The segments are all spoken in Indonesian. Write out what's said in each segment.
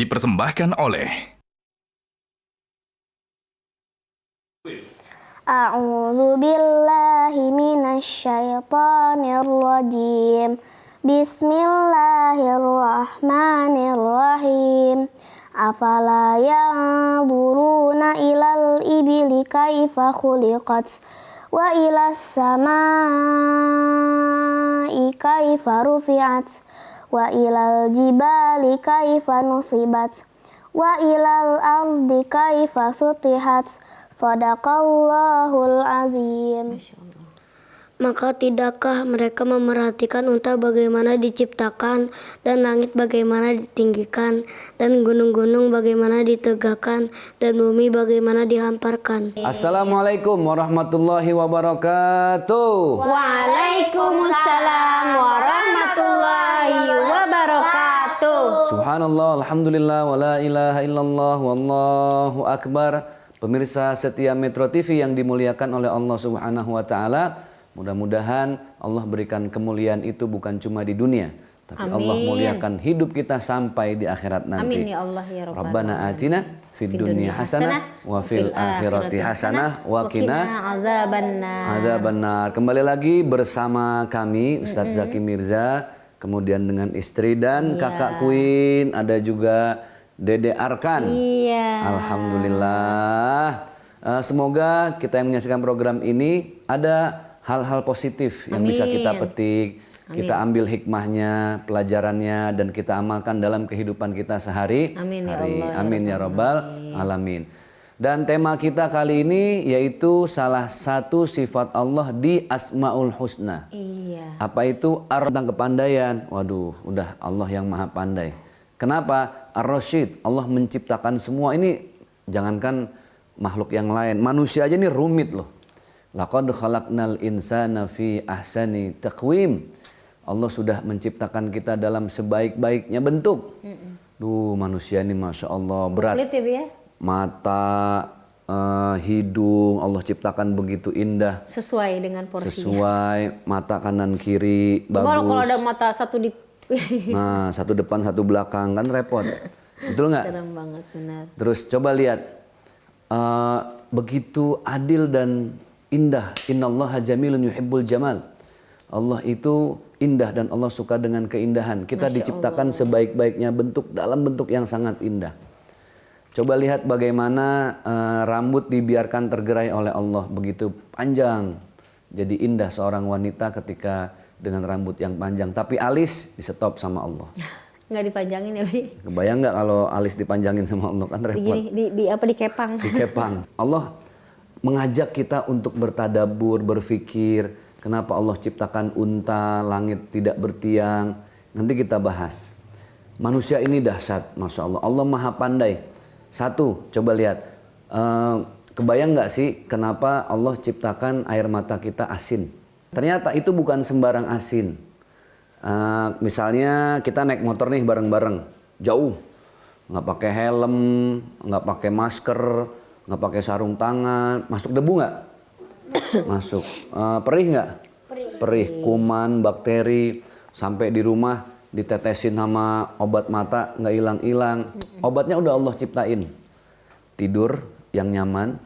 dipersembahkan oleh A'udzu billahi minasyaitonir rajim. Bismillahirrahmanirrahim. Afala yanzuruna ilal ibili kaifa khuliqat wa ilas samai kaifa rufi'at wa ilal jibali kaifa nusibat wa ilal ardi kaifa sutihat. Shadaqallahul azim. Maka tidakkah mereka memerhatikan unta bagaimana diciptakan, dan langit bagaimana ditinggikan, dan gunung-gunung bagaimana ditegakkan, dan bumi bagaimana dihamparkan. Assalamualaikum warahmatullahi wabarakatuh. Waalaikumsalam warahmatullahi wabarakatuh. Subhanallah, alhamdulillah, wa la ilaha illallah, wallahu akbar. Pemirsa setia Metro TV yang dimuliakan oleh Allah Subhanahu wa taala, mudah-mudahan Allah berikan kemuliaan itu bukan cuma di dunia, tapi Allah muliakan hidup kita sampai di akhirat nanti. Amin ya Allah ya Rabbal Rabbana atina fid dunya hasanah wa fil akhirati hasanah wa qina adzabannar. Kembali lagi bersama kami Ustadz Zaki Mirza, kemudian dengan istri dan kakak Queen, ada juga Dede Arkan. Iya. Alhamdulillah. Semoga kita yang menyaksikan program ini ada hal-hal positif yang bisa kita petik, kita ambil hikmahnya, pelajarannya, dan kita amalkan dalam kehidupan kita sehari-hari. Amin ya Rabbal alamin. Dan tema kita kali ini yaitu salah satu sifat Allah di Asmaul Husna. Iya. Apa itu? Tentang kepandaian. Waduh, udah Allah yang maha pandai. Kenapa? Ar-Rasyid, Allah menciptakan semua ini, jangankan makhluk yang lain, manusia aja ini rumit loh. Laqad khalaqnal insana fi ahsani taqwim. Allah sudah menciptakan kita dalam sebaik-baiknya bentuk. Duh, manusia ini Masya Allah berat. Ya? Mata, hidung, Allah ciptakan begitu indah. Sesuai dengan porsinya. Sesuai, mata kanan kiri, bagus. Kalau ada mata satu di nah, satu depan satu belakang kan repot, betul nggak? Serem banget, benar. Terus coba lihat, begitu adil dan indah. Innallaha jamilun yuhibbul jamal. Allah itu indah dan Allah suka dengan keindahan. Kita diciptakan sebaik-baiknya bentuk, dalam bentuk yang sangat indah. Coba lihat bagaimana rambut dibiarkan tergerai oleh Allah, begitu panjang. Jadi indah seorang wanita ketika dengan rambut yang panjang, tapi alis di-stop sama Allah. Nggak dipanjangin ya, Bi? Kebayang nggak kalau alis dipanjangin sama Allah, kan repot. Dikepang. Dikepang. Allah mengajak kita untuk bertadabbur, berpikir, kenapa Allah ciptakan unta, langit tidak bertiang. Nanti kita bahas. Manusia ini dahsyat, Masya Allah. Allah maha pandai. Satu, coba lihat. Kebayang nggak sih kenapa Allah ciptakan air mata kita asin? Ternyata itu bukan sembarang asin. Misalnya kita naik motor nih bareng-bareng, jauh, nggak pakai helm, nggak pakai masker, nggak pakai sarung tangan, masuk debu nggak? Masuk. Perih nggak? Perih. Kuman, bakteri, sampai di rumah ditetesin sama obat mata nggak hilang-hilang. Obatnya udah Allah ciptain. Tidur yang nyaman,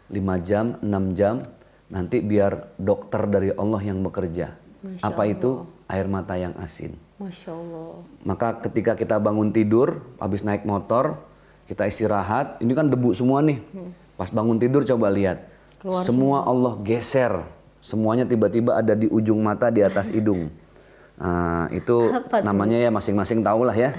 5 jam, 6 jam. Nanti biar dokter dari Allah yang bekerja. Apa itu? Air mata yang asin. Masya Allah. Maka ketika kita bangun tidur, habis naik motor, kita istirahat, ini kan debu semua nih. Pas bangun tidur coba lihat. Semua Allah geser. Semuanya tiba-tiba ada di ujung mata, di atas hidung. Nah, itu namanya ya masing-masing tahu lah ya.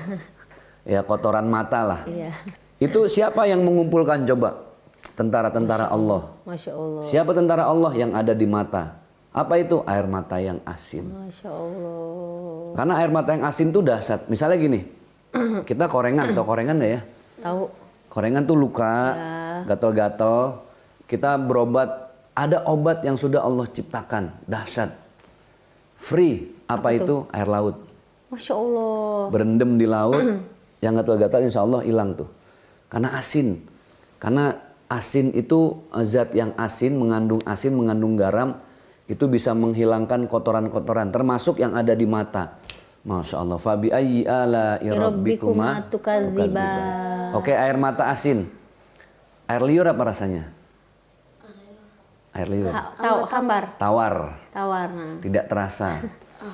Ya kotoran mata lah. Iya. Itu siapa yang mengumpulkan coba? Tentara-tentara Allah. Masya Allah. Siapa tentara Allah yang ada di mata? Apa itu? Air mata yang asin. Masya Allah. Karena air mata yang asin tuh dahsyat. Misalnya gini, kita korengan, tau korengan nggak ya? Tahu. Korengan tuh luka, gatel-gatel. Kita berobat, ada obat yang sudah Allah ciptakan, dahsyat. Free. Apa itu? Air laut. Masya Allah. Berendam di laut, yang gatel-gatel insya Allah hilang tuh. Karena asin. Karena asin itu zat yang asin, mengandung garam, itu bisa menghilangkan kotoran-kotoran, termasuk yang ada di mata. Masya Allah. Fabi ayyi ala'i rabbikuma tukadziban. Oke, air mata asin. Air liur apa rasanya? Air liur. Hambar. Tawar. Tawar. Nah. Tidak terasa.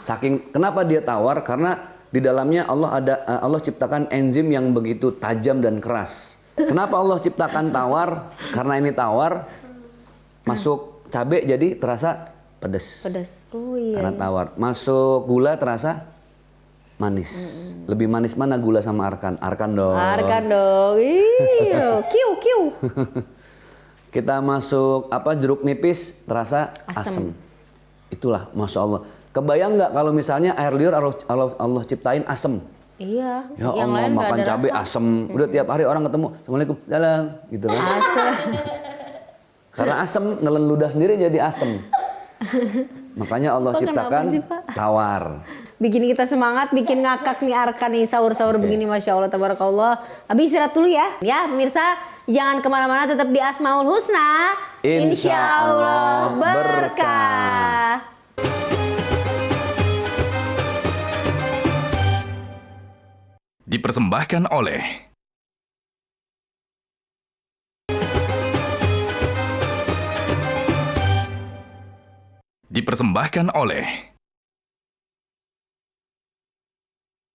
Saking kenapa dia tawar? Karena di dalamnya Allah ciptakan enzim yang begitu tajam dan keras. Kenapa Allah ciptakan tawar? Karena ini tawar, masuk cabai jadi terasa pedas. Pedas. Oh iya. Karena tawar. Masuk gula terasa manis. Lebih manis mana gula sama arkan? Arkan dong. Arkan dong. Iya. Kiu. Kita masuk jeruk nipis terasa asam. Itulah Masya Allah. Kebayang nggak kalau misalnya air liur Allah ciptain asam? Iya. Ya yang Allah lain makan cabai asam. Udah tiap hari orang ketemu, Assalamualaikum, dalam gitu kan. Asam. Karena asam nelen ludah sendiri jadi asam. Makanya Allah ciptakan sih, Pak? tawar. Bikin kita semangat, bikin ngakak nih Arkan nih sahur-sahur begini, Masya Allah, tabarakallah. Habis istirahat dulu ya. Ya pemirsa, jangan kemana-mana, tetap di Asmaul Husna. Insya Allah berkah. Dipersembahkan oleh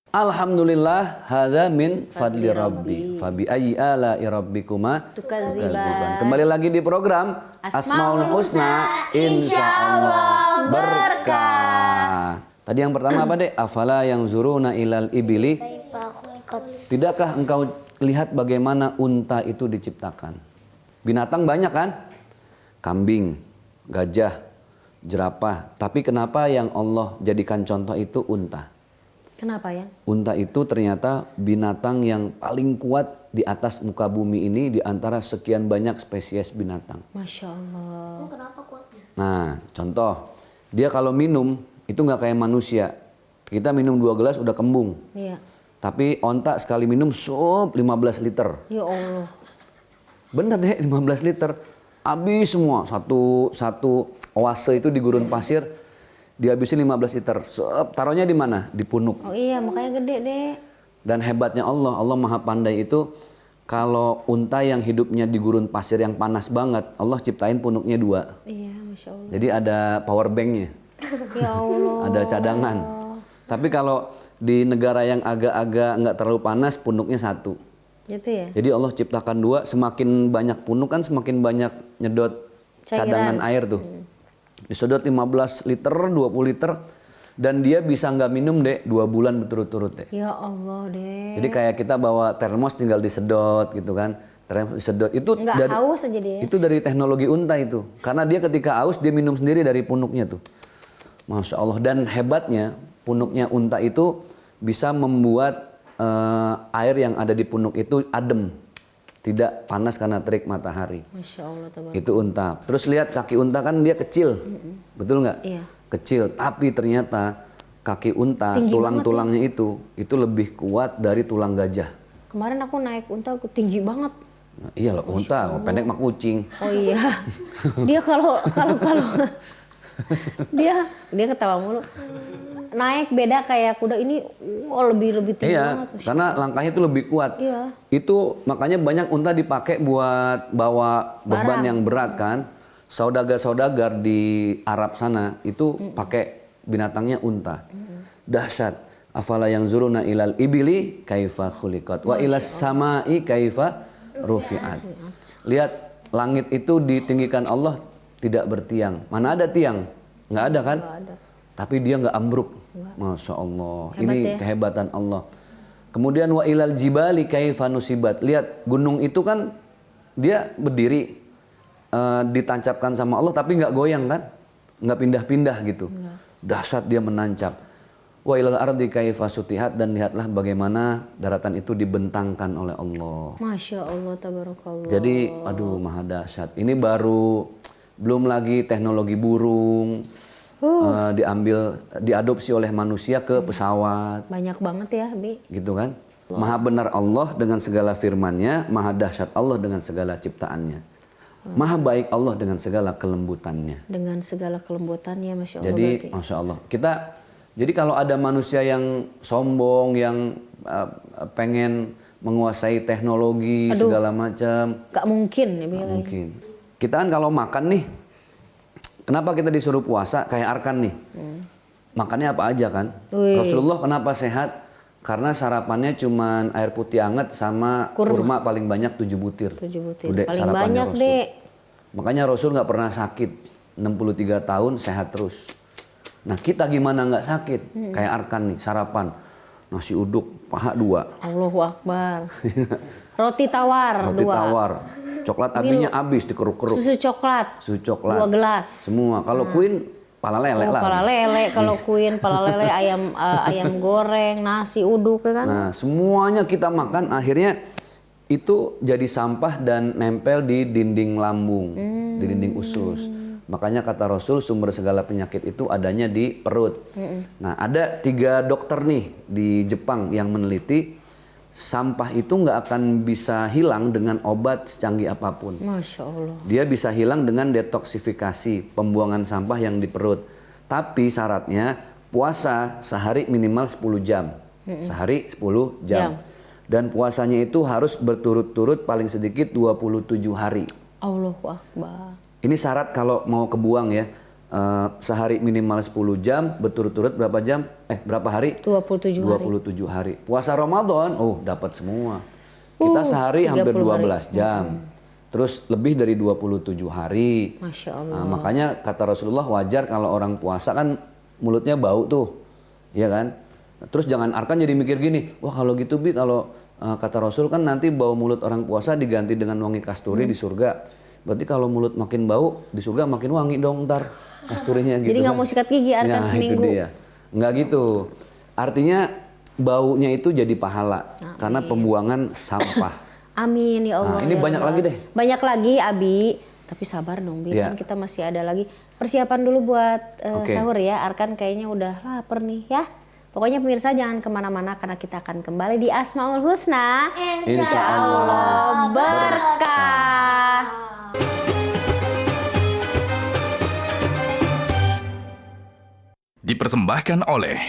Alhamdulillah, hadza min fadli rabbi. Fabi ayyi ala'i rabbikuma tukadziban. Kembali lagi di program Asmaul Husna, insya Allah berkah. Tadi yang pertama apa deh? Afala yang zuruna ilal ibili. Tidakkah engkau lihat bagaimana unta itu diciptakan? Binatang banyak kan? Kambing, gajah, jerapah. Tapi kenapa yang Allah jadikan contoh itu unta? Kenapa ya? Unta itu ternyata binatang yang paling kuat di atas muka bumi ini di antara sekian banyak spesies binatang. Masya Allah. Kenapa kuatnya? Nah, contoh, dia kalau minum itu nggak kayak manusia. Kita minum 2 gelas udah kembung. Iya. Tapi onta sekali minum 15 liter. Ya Allah. Bener deh, 15 liter. Habis semua. Satu oase itu di gurun pasir dihabisin 15 liter. Taruhnya di mana? Di punuk. Oh iya, makanya gede deh. Dan hebatnya Allah Maha Pandai itu, kalau unta yang hidupnya di gurun pasir yang panas banget, Allah ciptain punuknya 2. Iya, Masya Allah. Jadi ada power banknya. Ya Allah. Ada cadangan. Tapi kalau di negara yang agak-agak nggak terlalu panas, punuknya 1. Gitu ya? Jadi Allah ciptakan 2, semakin banyak punuk kan semakin banyak nyedot cadangan air tuh. Disedot 15 liter, 20 liter, dan dia bisa nggak minum deh 2 bulan berturut-turut deh. Ya Allah deh. Jadi kayak kita bawa termos tinggal disedot gitu kan. Termos disedot itu nggak haus aja dia. Itu dari teknologi unta itu. Karena dia ketika haus dia minum sendiri dari punuknya tuh. Masya Allah. Dan hebatnya punuknya unta itu bisa membuat air yang ada di punuk itu adem. Tidak panas karena terik matahari. Masya Allah. Itu unta. Terus lihat kaki unta kan dia kecil. Betul nggak? Iya. Kecil. Tapi ternyata kaki unta, Tinggi tulang-tulangnya itu lebih kuat dari tulang gajah. Kemarin aku naik unta, aku tinggi banget. Nah, iya loh, unta pendek mah kucing. Oh iya. Dia kalau dia ketawa mulu. Naik beda kayak kuda ini, lebih tinggi banget. Iya, karena langkahnya itu lebih kuat. Iya. Itu makanya banyak unta dipakai buat bawa beban yang berat kan. Saudagar-saudagar di Arab sana itu pakai binatangnya unta. Dahsyat. Afala yang zuruna ilal ibili kaifa khuliqat wa ilas samai kaifa rufi'at. Lihat langit itu ditinggikan Allah tidak bertiang. Mana ada tiang? Nggak ada kan? Nggak ada. Tapi dia nggak ambruk. Masya Allah. Hebat Ini ya? kehebatan Allah. Kemudian wa ilal jibali kaifa nusibat. Lihat gunung itu kan dia berdiri ditancapkan sama Allah tapi nggak goyang kan? Nggak pindah-pindah gitu. Dahsyat dia menancap. Wa ilal ardi kaifa sutihat, dan lihatlah bagaimana daratan itu dibentangkan oleh Allah. Masya Allah, tabarakallah. Jadi aduh maha dahsyat. Ini baru belum lagi teknologi burung diadopsi oleh manusia ke pesawat. Banyak banget ya, Bi. Gitu kan? Maha benar Allah dengan segala firman-Nya, maha dahsyat Allah dengan segala ciptaannya. Maha baik Allah dengan segala kelembutannya. Dengan segala kelembutannya, Masya Allah. Jadi berarti. Masya Allah. Kita Jadi kalau ada manusia yang sombong, yang pengen menguasai teknologi segala macam, Gak mungkin ya. nggak mungkin. Kita kan kalau makan nih, kenapa kita disuruh puasa kayak Arkan nih? Makannya apa aja kan? Wih. Rasulullah kenapa sehat? Karena sarapannya cuman air putih hangat sama kurma paling banyak 7 butir. 7 butir. Tuh, Dek, Paling sarapannya banyak, Rasul. Dek. Makanya Rasul nggak pernah sakit. 63 tahun sehat terus. Nah kita gimana nggak sakit? Kayak Arkan nih sarapan. Nasi uduk paha 2. Allahu Akbar. Roti tawar Roti 2. tawar. Coklat abinya habis dikeruk-keruk. Susu coklat. Susu coklat. 2 gelas. Semua. Kalau Queen pala lele lah. Pala lele, kalau Queen pala lele, ayam goreng, nasi uduk ya kan. Nah, semuanya kita makan akhirnya itu jadi sampah dan nempel di dinding lambung, di dinding usus. Makanya kata Rasul sumber segala penyakit itu adanya di perut. Nah, ada 3 dokter nih di Jepang yang meneliti sampah itu nggak akan bisa hilang dengan obat secanggih apapun. Masya Allah. Dia bisa hilang dengan detoksifikasi, pembuangan sampah yang di perut. Tapi syaratnya puasa sehari minimal 10 jam. Sehari 10 jam. Dan puasanya itu harus berturut-turut paling sedikit 27 hari. Allahu Akbar. Ini syarat kalau mau kebuang ya. Sehari minimal 10 jam, berturut-turut berapa jam? Berapa hari? 27 hari. 27 hari. Puasa Ramadan, dapat semua. Kita sehari hampir 12 jam. Terus lebih dari 27 hari. Masya Allah. Nah, makanya kata Rasulullah wajar kalau orang puasa kan mulutnya bau tuh. Iya kan? Terus jangan Arkan jadi mikir gini, wah kalau gitu Bi, kalau kata Rasul kan nanti bau mulut orang puasa diganti dengan wangi kasturi di surga. Berarti kalau mulut makin bau, di surga makin wangi dong ntar kasturinya gitu. Jadi nggak kan. mau sikat gigi Arkan seminggu. Itu dia. Nggak gitu. Artinya baunya itu jadi pahala karena pembuangan sampah. Amin ya Allah. Nah, ini ya banyak Allah. lagi deh. Banyak lagi Abi. Tapi sabar dong Bi, Iya. kan kita masih ada lagi. Persiapan dulu buat Oke. sahur ya. Arkan kayaknya udah lapar nih ya. Pokoknya pemirsa jangan kemana-mana karena kita akan kembali di Asmaul Husna. Insya Allah Berkah. Dipersembahkan oleh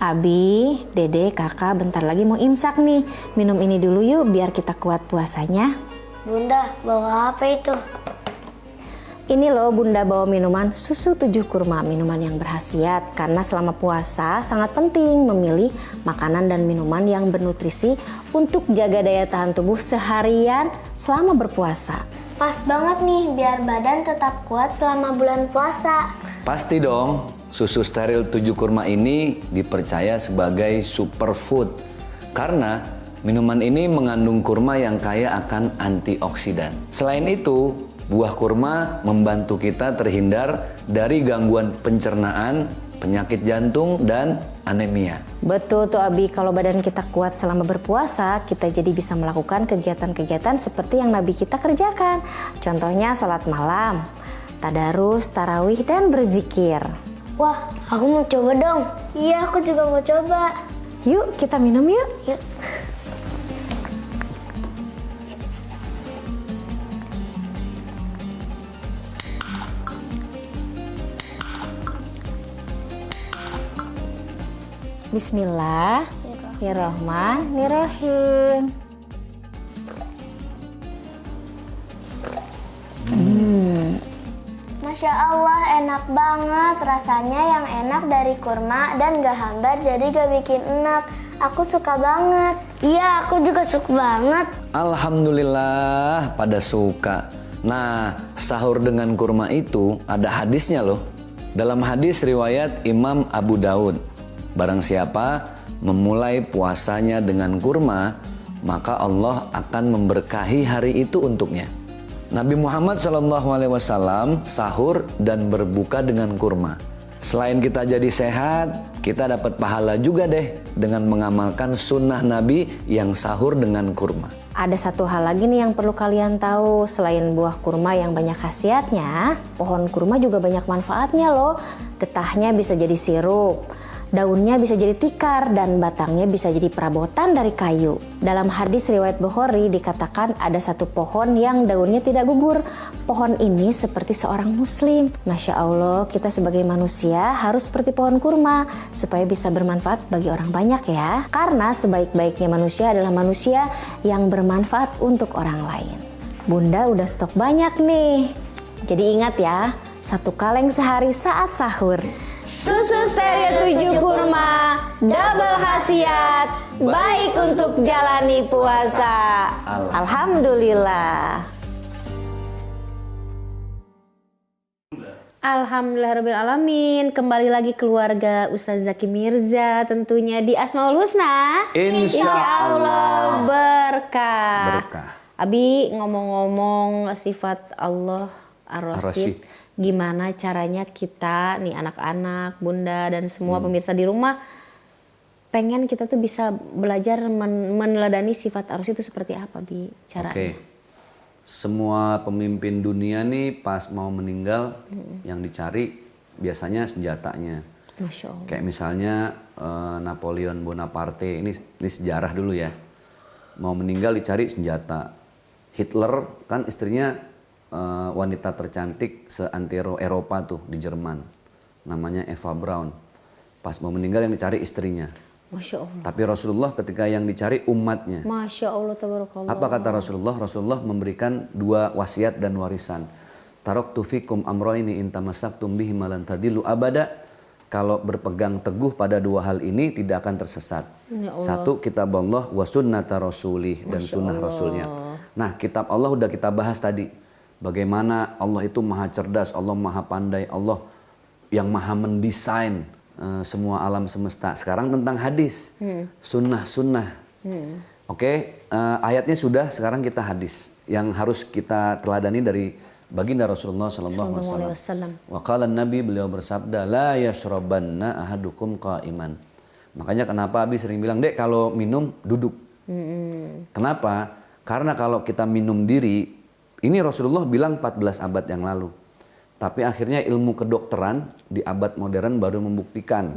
Abi, Dede, Kakak bentar lagi mau imsak nih. Minum ini dulu yuk biar kita kuat puasanya. Bunda, bawa apa itu? Ini loh Bunda bawa minuman susu 7 kurma, minuman yang berkhasiat. Karena selama puasa sangat penting memilih makanan dan minuman yang bernutrisi untuk jaga daya tahan tubuh seharian selama berpuasa. Pas banget nih, biar badan tetap kuat selama bulan puasa. Pasti dong. Susu steril 7 kurma ini dipercaya sebagai superfood karena minuman ini mengandung kurma yang kaya akan antioksidan. Selain itu, buah kurma membantu kita terhindar dari gangguan pencernaan, penyakit jantung, dan anemia. Betul tuh Abi, kalau badan kita kuat selama berpuasa, kita jadi bisa melakukan kegiatan-kegiatan seperti yang Nabi kita kerjakan. Contohnya sholat malam, tadarus, tarawih, dan berzikir. Wah, aku mau coba dong. Iya, aku juga mau coba. Yuk kita minum yuk. Yuk. Bismillahirrahmanirrahim. Masya Allah, enak banget. Rasanya yang enak dari kurma dan gak hambar, jadi gak bikin enak. Aku suka banget. Iya, aku juga suka banget. Alhamdulillah pada suka. Nah, sahur dengan kurma itu ada hadisnya loh. Dalam hadis riwayat Imam Abu Daud, barang siapa memulai puasanya dengan kurma, maka Allah akan memberkahi hari itu untuknya. Nabi Muhammad SAW sahur dan berbuka dengan kurma. Selain kita jadi sehat, kita dapat pahala juga deh dengan mengamalkan sunnah Nabi yang sahur dengan kurma. Ada satu hal lagi nih yang perlu kalian tahu. Selain buah kurma yang banyak khasiatnya, pohon kurma juga banyak manfaatnya loh. Getahnya bisa jadi sirup, daunnya bisa jadi tikar, dan batangnya bisa jadi perabotan dari kayu. Dalam hadis riwayat Bukhari dikatakan ada satu pohon yang daunnya tidak gugur. Pohon ini seperti seorang muslim. Masya Allah, kita sebagai manusia harus seperti pohon kurma supaya bisa bermanfaat bagi orang banyak ya. Karena sebaik-baiknya manusia adalah manusia yang bermanfaat untuk orang lain. Bunda udah stok banyak nih. Jadi ingat ya, 1 kaleng sehari saat sahur. Susu steril 7 kurma, double khasiat, baik untuk jalani puasa. Alhamdulillah. Alhamdulillahirrahmanirrahim. Kembali lagi keluarga Ustaz Zaki Mirza tentunya di Asmaul Husna. Insya Allah berkah. berkah. Abi ngomong-ngomong sifat Allah Ar-Rasyid. Ar-Rasyid, gimana caranya kita nih anak-anak, bunda dan semua pemirsa di rumah pengen kita tuh bisa belajar meneladani sifat Ar-Rasyid itu seperti apa Bi caranya? Oke. Semua pemimpin dunia nih pas mau meninggal yang dicari biasanya senjatanya. Masya Allah. Kayak misalnya Napoleon Bonaparte, ini sejarah dulu ya. Mau meninggal dicari senjata. Hitler kan istrinya wanita tercantik seantero Eropa tuh di Jerman. Namanya Eva Braun. Pas mau meninggal yang dicari istrinya. Masya Allah. Tapi Rasulullah ketika yang dicari umatnya. Masya Allah tabarakallah. Apa kata Rasulullah? Rasulullah memberikan 2 wasiat dan warisan. Taraktu fikum amroini in tamassaktum bihi malan tadillu abada. Kalau berpegang teguh pada 2 hal ini tidak akan tersesat. Ya Allah. 1 kitab Allah wa sunnata rasulih dan sunnah rasulnya. Nah, kitab Allah udah kita bahas tadi. Bagaimana Allah itu maha cerdas, Allah maha pandai, Allah yang maha mendesain semua alam semesta. Sekarang tentang hadis, sunnah. Oke, ayatnya sudah, sekarang kita hadis yang harus kita teladani dari baginda Rasulullah Sallallahu Alaihi Wasallam. Wa qala Nabi, beliau bersabda, la yashrabanna ahadukum qa'iman. Makanya kenapa Abi sering bilang, Dek kalau minum duduk. Kenapa? Karena kalau kita minum diri, ini Rasulullah bilang 14 abad yang lalu. Tapi akhirnya ilmu kedokteran di abad modern baru membuktikan.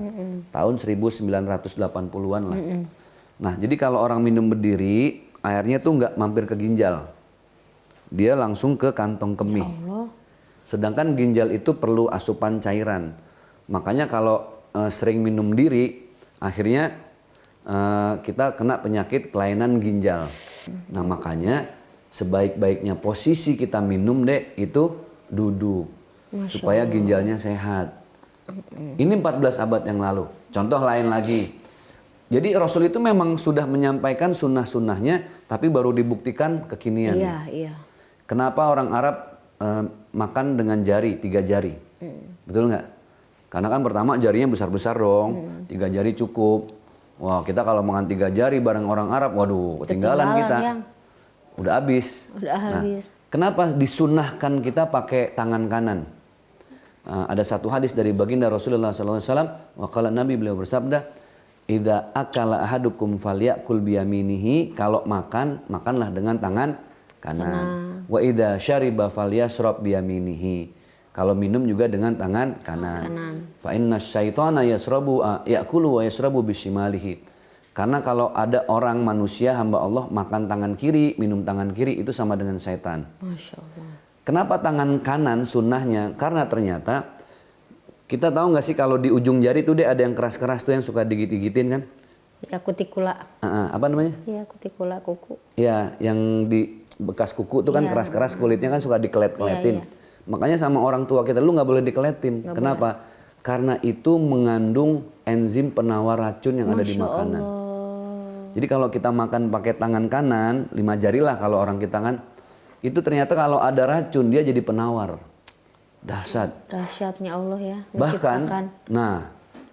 Tahun 1980-an lah. Nah, jadi kalau orang minum berdiri, airnya tuh nggak mampir ke ginjal. Dia langsung ke kantong kemih. Sedangkan ginjal itu perlu asupan cairan. Makanya kalau sering minum diri, akhirnya kita kena penyakit kelainan ginjal. Nah, makanya sebaik-baiknya posisi kita minum Dek itu duduk. Supaya ginjalnya sehat. Ini 14 abad yang lalu. Contoh lain lagi. Jadi Rasul itu memang sudah menyampaikan sunnah-sunnahnya, tapi baru dibuktikan kekinian. Iya. Kenapa orang Arab makan dengan jari, 3 jari? Betul nggak? Karena kan pertama jarinya besar-besar dong, 3 jari cukup. Wah, kita kalau makan 3 jari bareng orang Arab, waduh, ketinggalan kita. Yang... Udah habis. Udah habis. Kenapa disunnahkan kita pakai tangan kanan? Ada satu hadis dari baginda Rasulullah SAW. Waqala Nabi, beliau bersabda, idza akala ahadukum falyakul biyaminihi. Kalau makan, makanlah dengan tangan kanan. Wa idza syariba falyashrab biyaminihi. Kalau minum juga dengan tangan kanan. Fa inna syaitana ya'kulu wa yashrabu bishimalihi. Karena kalau ada orang manusia hamba Allah makan tangan kiri, minum tangan kiri, itu sama dengan setan. Masya Allah. Kenapa tangan kanan sunnahnya? Karena ternyata kita tahu nggak sih kalau di ujung jari tuh ada yang keras-keras tuh yang suka digigit-gigitin kan? Ya kutikula. Apa namanya? Ya kutikula kuku. Ya, yang di bekas kuku tuh kan keras-keras, kulitnya kan suka dikelet-keletin. Makanya sama orang tua kita, lu nggak boleh dikeletin. Kenapa? Karena itu mengandung enzim penawar racun yang ada di makanan. Jadi kalau kita makan pakai tangan kanan, 5 jari lah kalau orang kita kan, itu ternyata kalau ada racun dia jadi penawar. Dahsyat. Dahsyatnya Allah ya.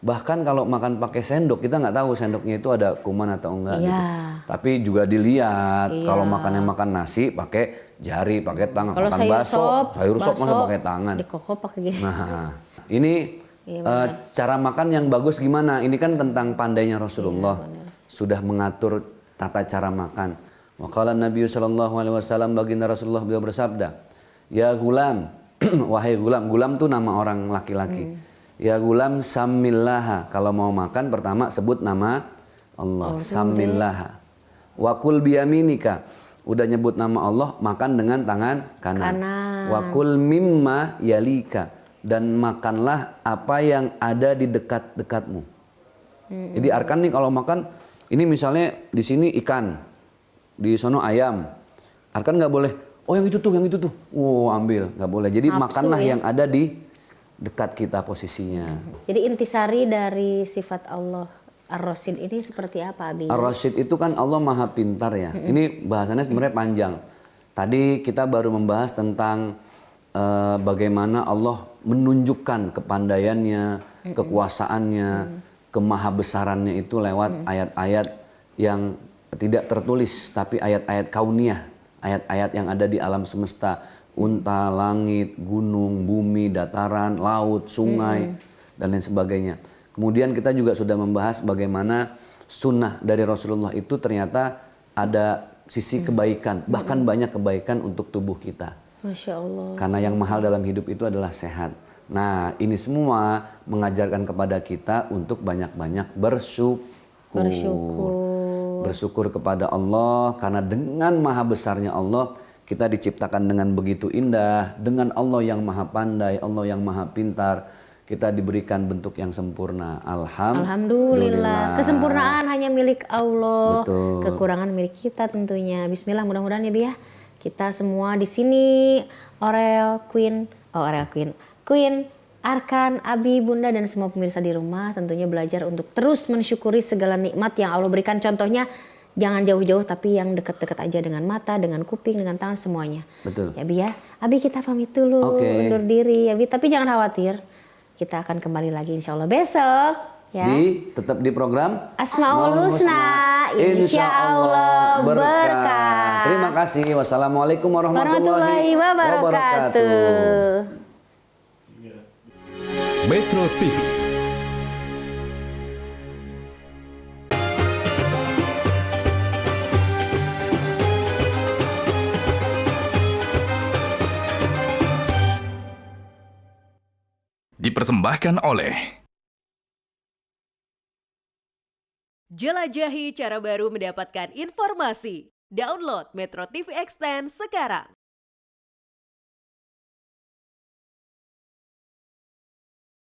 Bahkan kalau makan pakai sendok, kita nggak tahu sendoknya itu ada kuman atau enggak gitu. Iya. Tapi juga dilihat kalau makan nasi pakai jari, pakai tangan. Kalau makan sayur sop masa pakai tangan. Dikokop pakai gini. Nah, ini cara makan yang bagus gimana? Ini kan tentang pandainya Rasulullah. Sudah mengatur tata cara makan. Wa qala Nabi sallallahu alaihi wasallam, baginda Rasulullah beliau bersabda, "Ya gulam," wahai gulam, gulam tuh nama orang laki-laki. "Ya gulam samillaha," kalau mau makan pertama sebut nama Allah, samillaha. "Wa kul biyaminika," udah nyebut nama Allah, makan dengan tangan kanan. "Wa kul mimma yalika," dan makanlah apa yang ada di dekat-dekatmu. Jadi arkan nih kalau makan, ini misalnya di sini ikan, di sono ayam. Arkan nggak boleh, oh yang itu tuh, ambil, nggak boleh. Jadi Nafsu, makanlah ya? yang ada di dekat kita posisinya. Jadi intisari dari sifat Allah Ar-Rasyid ini seperti apa, Abi? Ar-Rasyid itu kan Allah Maha Pintar ya. Ini bahasannya sebenarnya panjang. Tadi kita baru membahas tentang bagaimana Allah menunjukkan kepandaiannya, kekuasaannya, kemahabesarannya itu lewat ayat-ayat yang tidak tertulis, tapi ayat-ayat kauniyah, ayat-ayat yang ada di alam semesta, unta, langit, gunung, bumi, dataran, laut, sungai, dan lain sebagainya. Kemudian kita juga sudah membahas bagaimana sunnah dari Rasulullah itu ternyata ada sisi kebaikan, bahkan banyak kebaikan untuk tubuh kita. Masya Allah. Karena yang mahal dalam hidup itu adalah sehat. Nah, ini semua mengajarkan kepada kita untuk banyak-banyak bersyukur. Bersyukur kepada Allah, karena dengan maha besarnya Allah, kita diciptakan dengan begitu indah. Dengan Allah yang maha pandai, Allah yang maha pintar, kita diberikan bentuk yang sempurna. Alhamdulillah. Kesempurnaan hanya milik Allah. Betul. Kekurangan milik kita tentunya. Bismillah, mudah-mudahan ya Bi ya. Kita semua di sini, Queen, Arkan, Abi, Bunda, dan semua pemirsa di rumah tentunya belajar untuk terus mensyukuri segala nikmat yang Allah berikan. Contohnya jangan jauh-jauh, tapi yang dekat-dekat aja, dengan mata, dengan kuping, dengan tangan, semuanya. Betul. Ya Bi ya. Abi kita pamit dulu, undur diri ya Bi. Tapi jangan khawatir, kita akan kembali lagi insya Allah besok. Ya. Tetap di program Asmaul Husna, insya Allah berkah. Terima kasih. Wassalamualaikum warahmatullahi wabarakatuh. Metro TV. Dipersembahkan oleh Jelajahi cara baru mendapatkan informasi. Download Metro TV Extend sekarang.